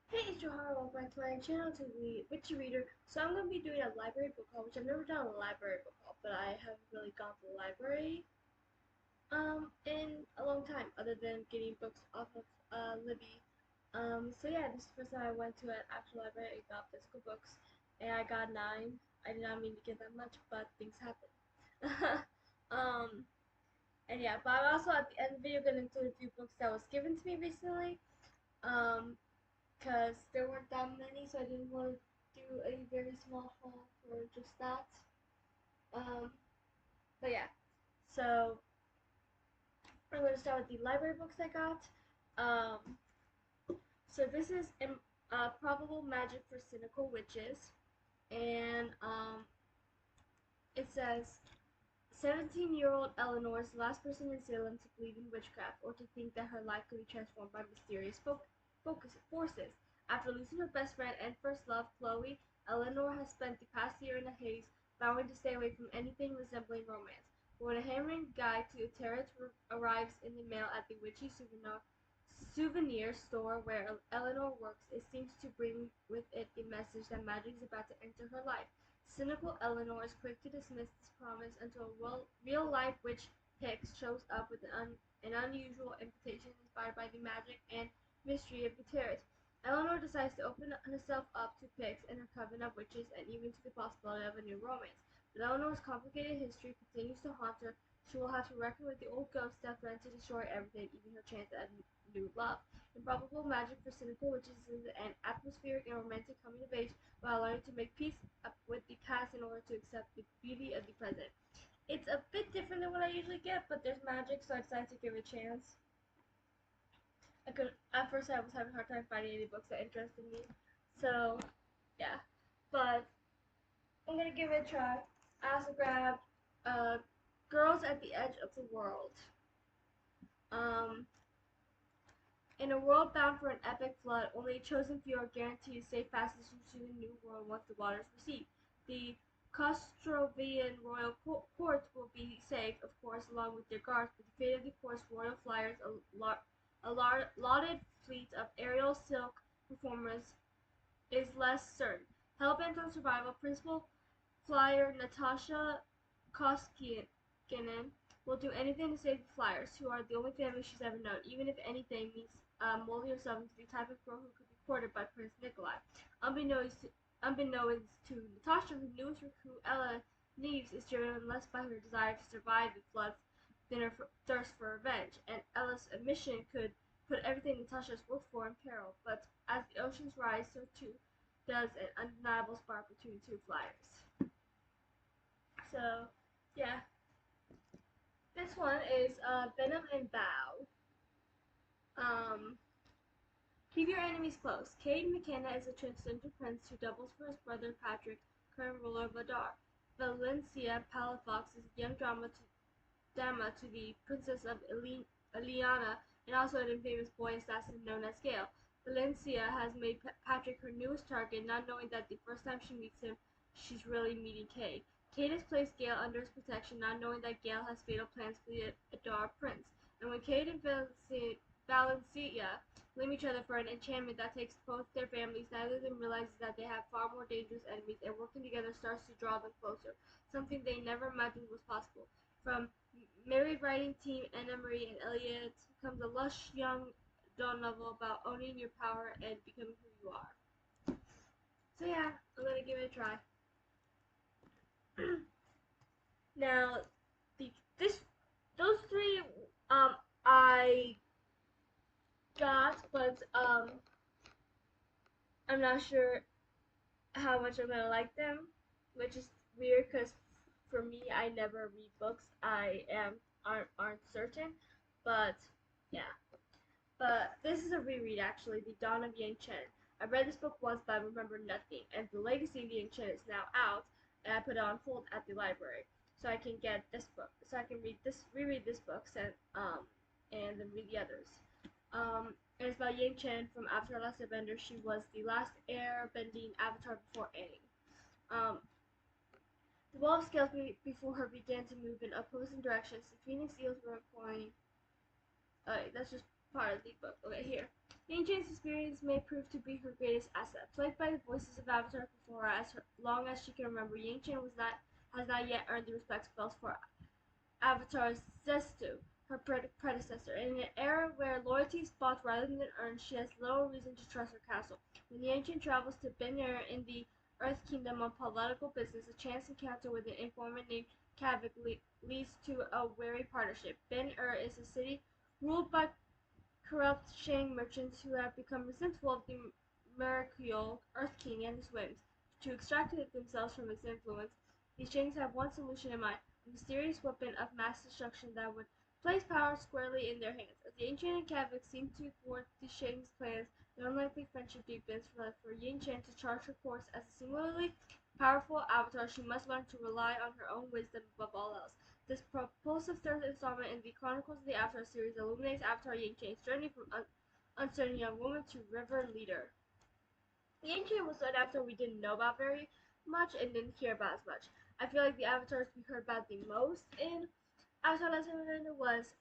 Hey, it's Johara. Welcome back to my channel to the Witchy Reader. So I'm going to be doing a library book haul, which I've never done a library book haul, but I haven't really gone to the library in a long time, other than getting books off of Libby. So yeah, this is the first time I went to an actual library. I got physical books, and I got 9. I did not mean to get that much, but things happen. um, and yeah, but I'm also at the end of the video going to include a few books that was given to me recently. Um, because there weren't that many, so I didn't want to do a very small haul for just that. Um, but yeah, so I'm going to start with the library books I got. Um, so this is Probable Magic for Cynical Witches, and it says 17-year-old Eleanor is the last person in Salem to believe in witchcraft or to think that her life could be transformed by mysterious forces. After losing her best friend and first love, Chloe, Eleanor has spent the past year in a haze, vowing to stay away from anything resembling romance. But when a handwritten guide to the tarot arrives in the mail at the witchy souvenir store where Eleanor works, it seems to bring with it the message that magic is about to enter her life. Cynical Eleanor is quick to dismiss this promise until a real-life witch Hicks shows up with an unusual invitation inspired by the magic and mystery of the terrace. Eleanor decides to open herself up to Pix and her coven of witches and even to the possibility of a new romance. But Eleanor's complicated history continues to haunt her. She will have to reckon with the old ghost that threatened to destroy everything, even her chance at new love. Improbable Magic for Cynical Witches is an atmospheric and romantic coming of age while learning to make peace with the past in order to accept the beauty of the present. It's a bit different than what I usually get, but there's magic, so I decided to give it a chance. At first I was having a hard time finding any books that interested me, so yeah. But I'm gonna give it a try. I also grabbed Girls at the Edge of the World. Um, In a world bound for an epic flood, only a chosen few are guaranteed safe passage into the new world once the waters recede. The Kostrovian royal court will be saved, of course, along with their guards, but the fate of the court's royal flyers, a lauded fleet of aerial silk performers, is less certain. Hellbent on survival, Principal Flyer Natasha Koskinen will do anything to save the Flyers, who are the only family she's ever known, even if anything means molding herself into the type of girl who could be courted by Prince Nikolai. Unbeknownst to Natasha, her newest recruit, Ella Neves, is driven less by her desire to survive the flood than her thirst for revenge, and Ella's admission could put everything Natasha's worked for in peril. But as the oceans rise, so too does an undeniable spark between two flyers. So, yeah. This one is Venom and Bow. Um, Keep your enemies close. Cade McKenna is a transgender prince who doubles for his brother Patrick, current ruler of Adar. Valencia Palafox is a young dama to the Princess of Ileana and also an infamous boy assassin known as Gale. Valencia has made Patrick her newest target, not knowing that the first time she meets him, she's really meeting Cade. Cade has placed Gale under his protection, not knowing that Gale has fatal plans for the Adar prince. And when Cade and Valencia blame each other for an enchantment that takes both their families, neither of them realizes that they have far more dangerous enemies, and working together starts to draw them closer, something they never imagined was possible. From married writing team Anna Marie and Elliot comes a lush young adult novel about owning your power and becoming who you are. So yeah, I'm gonna give it a try. Now, the this those three I got, but I'm not sure how much I'm gonna like them, which is weird because for me I never read books. I aren't certain, but yeah. But this is a reread actually, The Dawn of Yang Chen. I read this book once but I remember nothing, and The Legacy of Yang Chen is now out, and I put it on hold at the library so I can get this book, so I can reread this book, and then read the others. And it's about Yang Chen from Avatar: Last Airbender. She was the last airbending avatar before Aang. Um, the wall of scales before her began to move in opposing directions. The phoenix eels were pouring. That's just part of the book. Okay, here. Yang-Chan's experience may prove to be her greatest asset. Plagued by the voices of Avatar before her as long as she can remember, Yang-Chan has not yet earned the respect felt for Avatar's Zestu, her predecessor. In an era where loyalty is bought rather than earned, she has little reason to trust her castle. When Yang-Chen travels to Ben-Er in the Earth Kingdom on political business, a chance encounter with an informant named Kavik leads to a wary partnership. Ben-Er is a city ruled by corrupt Shang merchants who have become resentful of the Mercurial Earth King and his whims. To extract themselves from his influence, the Shangs have one solution in mind: a mysterious weapon of mass destruction that would place power squarely in their hands. As the Ancient and Kavik seem to thwart the Shang's plans, their unlikely friendship deepens for Yin Chen to chart her course as a singularly powerful avatar. She must learn to rely on her own wisdom above all else. This propulsive third installment in the Chronicles of the Avatar series illuminates Avatar Yang-Chan's journey from uncertain young woman to river leader. Yang-Chan was an avatar we didn't know about very much and didn't hear about as much. I feel like the avatars we heard about the most in Avatar Last Airbender was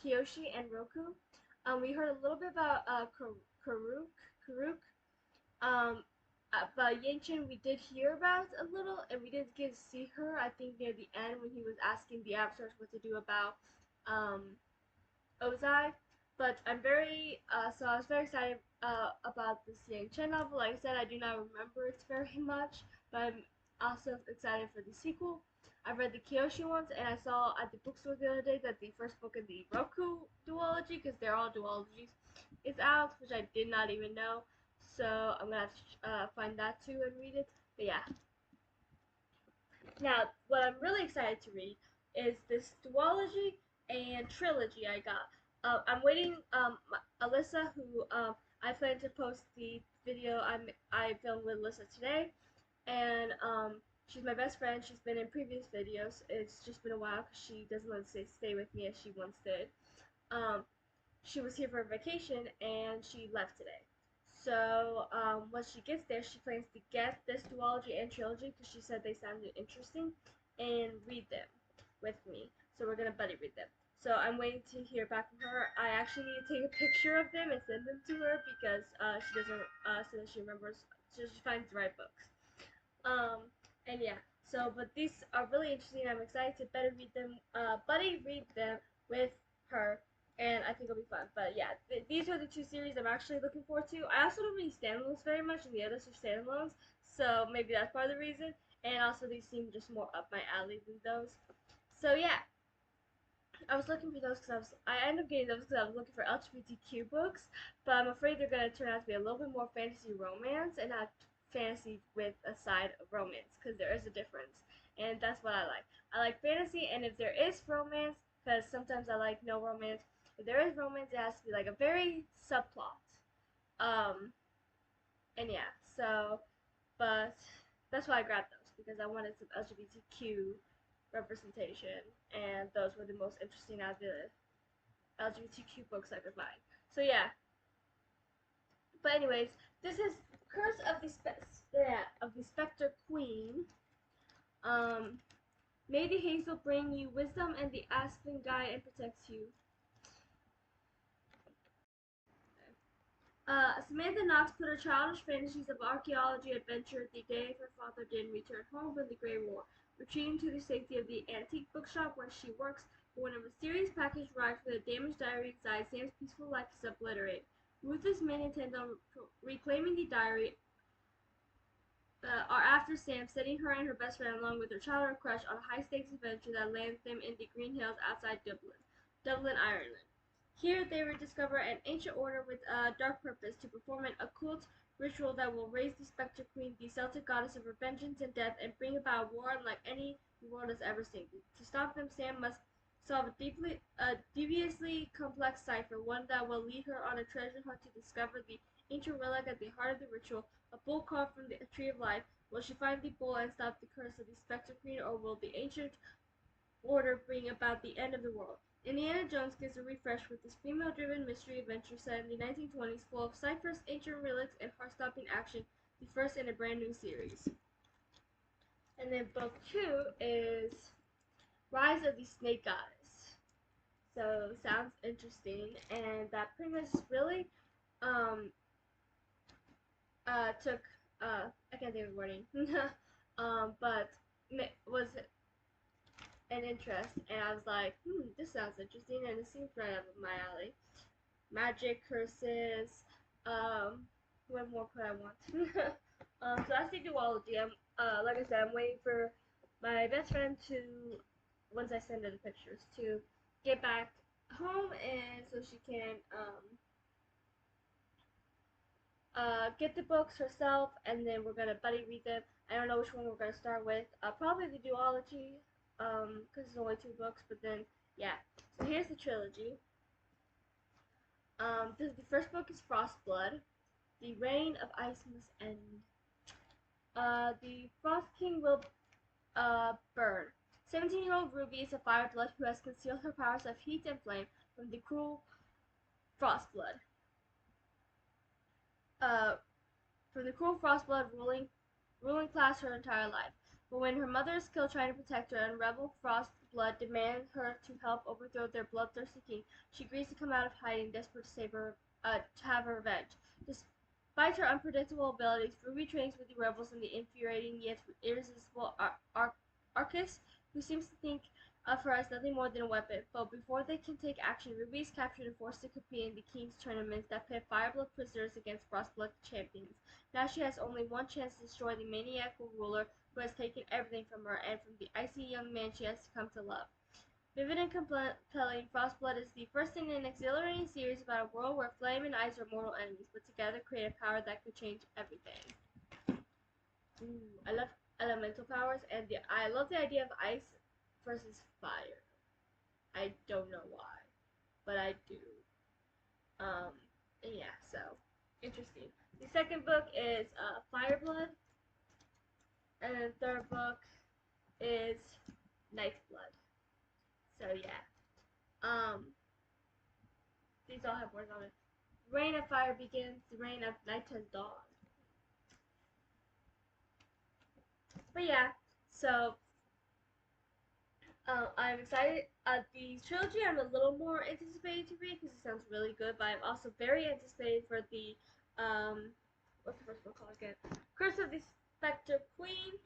Kyoshi and Roku. We heard a little bit about Karuk, but Yang-Chen we did hear about a little, and we did get to see her, I think, near the end when he was asking the avatars what to do about Ozai. But so I was very excited about this Yang-Chen novel. Like I said, I do not remember it very much, but I'm also excited for the sequel. I read the Kyoshi ones, and I saw at the bookstore the other day that the first book in the Roku duology, because they're all duologies, is out, which I did not even know. So I'm gonna have to find that too and read it. But yeah. Now, what I'm really excited to read is this duology and trilogy I got. I'm waiting. Alyssa, who I plan to post the video I filmed with Alyssa today, and she's my best friend. She's been in previous videos. It's just been a while because she doesn't want to stay with me as she once did. Um, she was here for a vacation and she left today. So once she gets there, she plans to get this duology and trilogy because she said they sounded interesting and read them with me. So we're gonna buddy read them. So I'm waiting to hear back from her. I actually need to take a picture of them and send them to her because she doesn't so that she remembers, so she finds the right books. And yeah. So, but these are really interesting. I'm excited to buddy read them with her, and I think it'll be fun. But yeah, these are the two series I'm actually looking forward to. I also don't read standalones very much, and the others are standalones, so maybe that's part of the reason. And also, these seem just more up my alley than those. So yeah, I was looking for those because I ended up getting those because I was looking for LGBTQ books, but I'm afraid they're gonna turn out to be a little bit more fantasy romance and not fantasy with a side of romance because there is a difference, and that's what I like. I like fantasy, and if there is romance, because sometimes I like no romance. If there is romance, it has to be like a very subplot. Um, and yeah, so but that's why I grabbed those because I wanted some LGBTQ representation, and those were the most interesting out of the LGBTQ books I could find. So yeah. But anyways, this is Curse of the Spectre Queen. Um, May the Hazel bring you wisdom and the Aspen guide and protect you. Samantha Knox put her childish fantasies of archaeology adventure the day her father didn't return home from the Great War, retreating to the safety of the antique bookshop where she works. But when a mysterious package arrives with a damaged diary inside, Sam's peaceful life is obliterated. Ruthless men intend on reclaiming the diary, are after Sam, setting her and her best friend along with her childhood crush on a high-stakes adventure that lands them in the Green Hills outside Dublin, Ireland. Here they rediscover an ancient order with a dark purpose to perform an occult ritual that will raise the Spectre Queen, the Celtic goddess of vengeance and death, and bring about war unlike any the world has ever seen. To stop them, Sam must solve a devioususly complex cipher, one that will lead her on a treasure hunt to discover the ancient relic at the heart of the ritual, a bull carved from the Tree of Life. Will she find the bull and stop the curse of the Spectre Queen, or will the ancient order bring about the end of the world? Indiana Jones gives a refresh with this female-driven mystery adventure set in the 1920s, full of ciphers, ancient relics, and heart-stopping action, the first in a brand new series. And then book 2 is Rise of the Snake Goddess. So sounds interesting, and that premise really um took I can't think of the wording but was an interest, and I was like, this sounds interesting, and it seems right up my alley. Magic, curses, what more could I want? So that's the duology. Like I said, I'm waiting for my best friend to, once I send her the pictures, to get back home, and so she can get the books herself, and then we're gonna buddy read them. I don't know which one we're gonna start with. Probably the duology, because it's only 2 books. But then, yeah. So here's the trilogy. The first book is Frostblood. The reign of ice must end. The Frost King will burn. 17-year-old Ruby is a fireblood who has concealed her powers of heat and flame from the cruel Frostblood. Uh, from the cruel Frostblood ruling class her entire life. But when her mother is killed trying to protect her and rebel Frostblood demand her to help overthrow their bloodthirsty king, she agrees to come out of hiding, desperate to save her, to have her revenge. Despite her unpredictable abilities, Ruby trains with the rebels and the infuriating yet irresistible Arcus, who seems to think of her as nothing more than a weapon. But before they can take action, Ruby is captured and forced to compete in the King's tournaments that pit Fireblood prisoners against Frostblood champions. Now she has only one chance to destroy the maniacal ruler who has taken everything from her, and from the icy young man she has come to love. Vivid and compelling, Frostblood is the first in an exhilarating series about a world where flame and ice are mortal enemies, but together create a power that could change everything. Ooh, I love elemental powers, and I love the idea of ice versus fire. I don't know why, but I do. And yeah, so interesting. The second book is Fireblood, and the third book is Night's Blood. So yeah, these all have words on it. The reign of fire begins. The reign of night has dawned. But yeah, so I'm excited. The trilogy I'm a little more anticipated to read because it sounds really good, but I'm also very anticipated for the what's the first book called again? Curse of the Spectre Queen.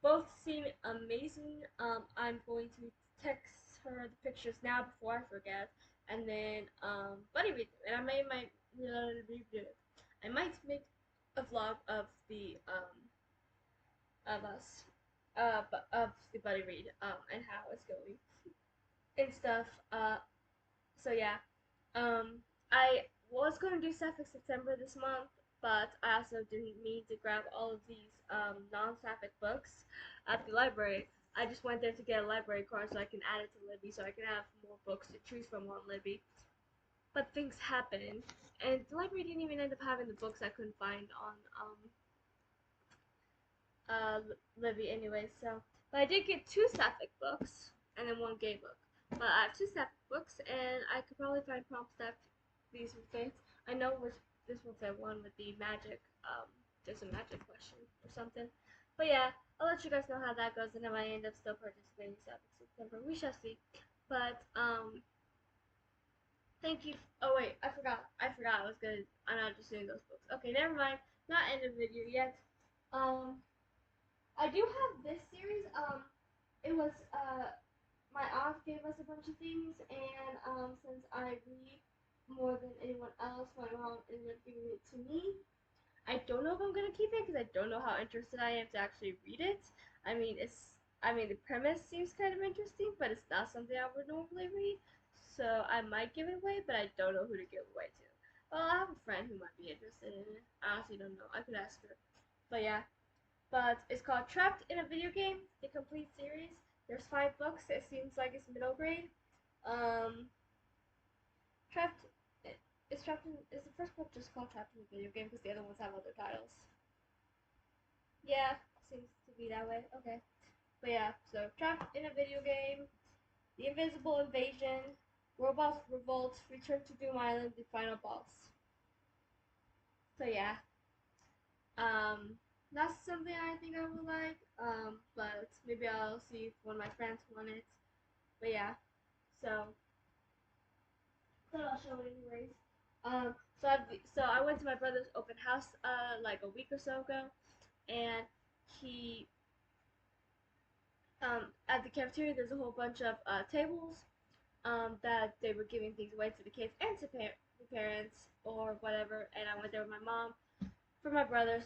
Both seem amazing. I'm going to text her the pictures now before I forget, and then buddy read them. And I might I might make a vlog of the of us of the buddy read and how it's going and stuff. So yeah, I was going to do Sapphic September this month, but I also didn't mean to grab all of these non-Sapphic books at the library. I just went there to get a library card so I can add it to Libby, so I can have more books to choose from on Libby. But things happened, and the library didn't even end up having the books I couldn't find on Libby anyway. So, but I did get 2 Sapphic books and then 1 gay book. But I have 2 Sapphic books, and I could probably find prompts that these would fit. I know which this will fit one with the magic. Just a magic question or something. But yeah, I'll let you guys know how that goes, and I might end up still participating in Sapphic September. We shall see. But thank you. Oh wait, I forgot. I was gonna. I'm not just doing those books. Okay, never mind. Not end the video yet. I do have this series. It was my aunt gave us a bunch of things, and since I read more than anyone else, my mom ended up giving it to me. I don't know if I'm gonna keep it because I don't know how interested I am to actually read it. I mean the premise seems kind of interesting, but it's not something I would normally read. So I might give it away, but I don't know who to give it away to. Well, I have a friend who might be interested in it. I honestly don't know. I could ask her. But yeah, but it's called Trapped in a Video Game, the complete series. There's 5 books. It seems like it's middle grade. Um, Trapped. It's Trapped in. Is the first book just called Trapped in a Video Game because the other ones have other titles? Yeah, seems to be that way. Okay, but yeah. So Trapped in a Video Game, The Invisible Invasion, Robots Revolt, Return to Doom Island, the final boss. So yeah. That's something I think I would like. But maybe I'll see if one of my friends want it. But yeah, so I'll show it anyways. Um, so I went to my brother's open house like a week or so ago, and he at the cafeteria there's a whole bunch of tables that they were giving things away to the kids and to the parents or whatever, and I went there with my mom for my brother.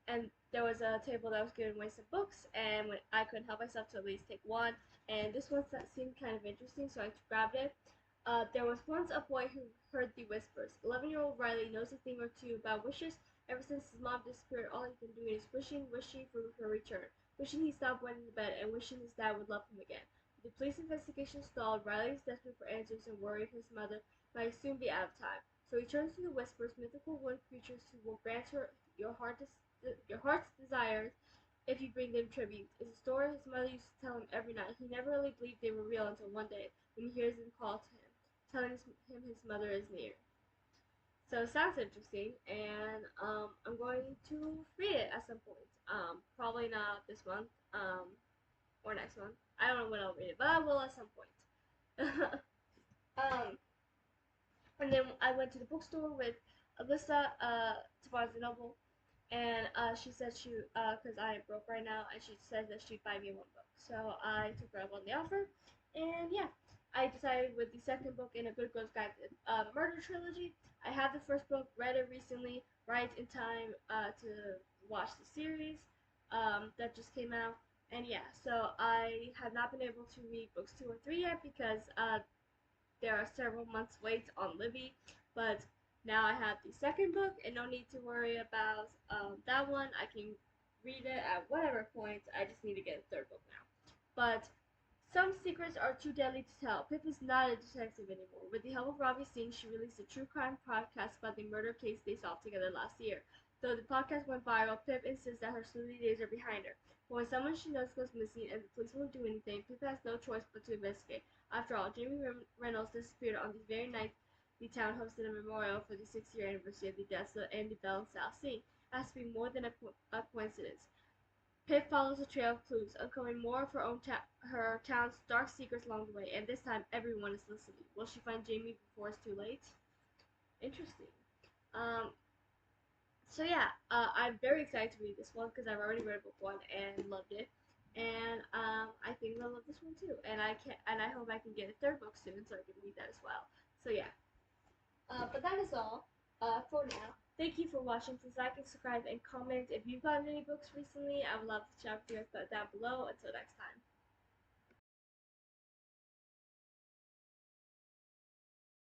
And there was a table that was giving away some books, and when I couldn't help myself to at least take one. And this one seemed kind of interesting, so I grabbed it. There was once a boy who heard the whispers. 11-year-old Riley knows a thing or two about wishes. Ever since his mom disappeared, all he's been doing is wishing for her return, wishing he stopped wetting the bed, and wishing his dad would love him again. With the police investigation stalled, Riley is desperate for answers and worried his mother might soon be out of time. So he turns to the whispers, mythical wood creatures who will grant her your heart's desires if you bring them tribute. It's a story his mother used to tell him every night. He never really believed they were real until one day when he hears them call to him, telling him his mother is near. So it sounds interesting, and I'm going to read it at some point. Probably not this month, or next month. I don't know when I'll read it, but I will at some point. um, and then I went to the bookstore with Alyssa to Barnes and Noble, and she said because I am broke right now, and she said that she'd buy me one book. So I took her up on the offer, and yeah, I decided with the second book in A Good Girl's Guide to Murder Trilogy. I have the first book, read it recently, right in time to watch the series that just came out. And yeah, so I have not been able to read books 2 or 3 yet because there are several months wait on Libby, but now I have the second book and no need to worry about that one. I can read it at whatever point. I just need to get a third book now. But some secrets are too deadly to tell. Pip is not a detective anymore. With the help of Robbie Singh, she released a true crime podcast about the murder case they solved together last year. Though the podcast went viral, Pip insists that her sleuthing days are behind her. But when someone she knows goes missing and the police won't do anything, Pip has no choice but to investigate. After all, Jamie Reynolds disappeared on the very night the town hosted a memorial for the 6th-year anniversary of the deaths of Andy Bell and Sal Singh. It has to be more than a coincidence. Pip follows a trail of clues, uncovering more of her town's dark secrets along the way, and this time everyone is listening. Will she find Jamie before it's too late? Interesting. Um, so yeah, I'm very excited to read this one because I've already read book one and loved it, and I think I'll love this one too. And I hope I can get a third book soon so I can read that as well. So yeah, but that is all for now. Thank you for watching. Please like and subscribe and comment if you've gotten any books recently. I would love to chat with you down below. Until next time.